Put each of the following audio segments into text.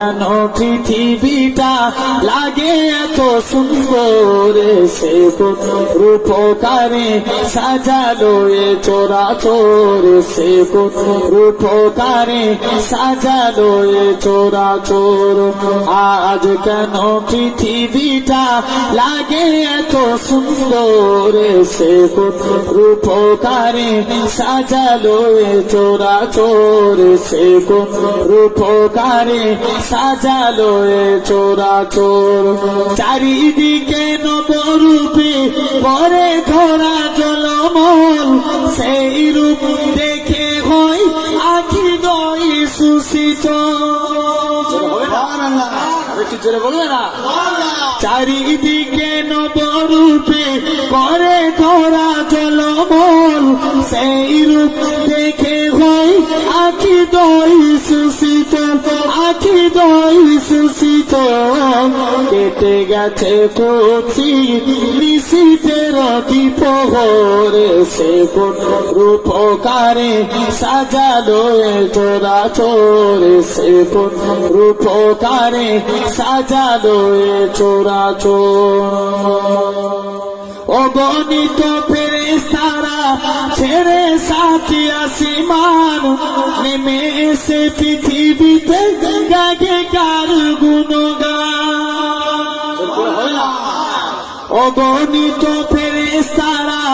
কেন পৃথিবীটা লাগে এত সুন্দর, সে কোন রূপকারে সাজালো এ চরাচর, সে কোন রূপকারে সাজালো এ চরাচর। আজ কেন পৃথিবীটা লাগে এত সুন্দর, সে কোন রূপকারে সাজালো এ চরাচর, সে কোন রূপকারে সাজালো এ চরাচর। চারিদিকে নবরূপে পরে ধরা জলমল, সেই রূপ দেখে হয় আখি দই সুশীত। চারিদিকে নবরূপে পরে ধরা জলমল, সেই রূপ দেখে হয় আখি দই সুশীত, আখি দই সুশীত। কেটে গেছে কচি নিশীথের দ্বীপহরে, সে কোন রূপকারে সাজালো এ চরাচর, সে কোন রূপকারে সাজালো এ চরাচর। অগণিত ফেরেশতারা ছেড়ে সাথী আসমান, নেমে এসে পৃথিবীতে গাগে কার গুণগান। অগণিত ফেরেশতারা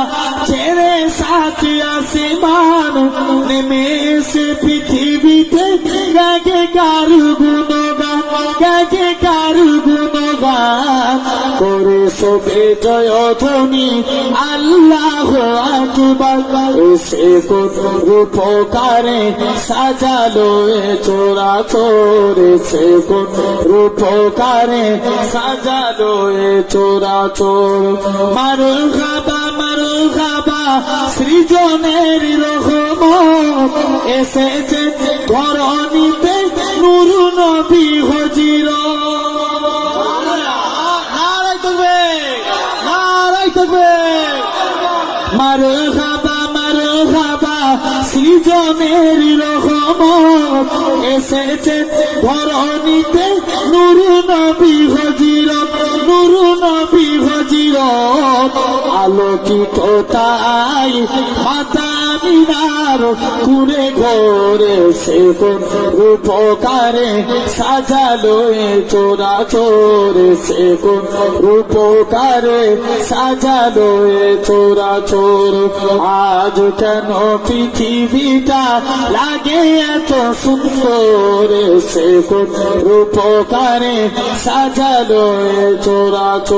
ছেড়ে সাথী আসমান, নেমে এসে পৃথিবীতে গাগে কার গুণগান, গাগে কার গুণগান। করে সবে জয়ধ্বনি আল্লাহু আকবার, সে কোন রূপকারে সাজালো এ চরাচর, সে কোন রূপকারে সাজালো এ চরাচর। মারহাবা মারহাবা সৃজনের রহমত, এসেছে ধরণীতে নূর নবী হযরত। মারহাবা মারহাবা সৃজনের রহমত, এসেছে ধরণীতে নূর নবী হযরত, নূর নবী হযরত। আলোকিত তাই মাতা মিনার কুড়ে ঘরে, সে কোন রূপকারে সাজালো এ চরাচর, সে কোন রূপকারে সাজালো এ চরাচর। আজ কেন পৃথিবীটা লাগে এত সুন্দর, সে কোন রূপকারে সাজালো এ চরাচর।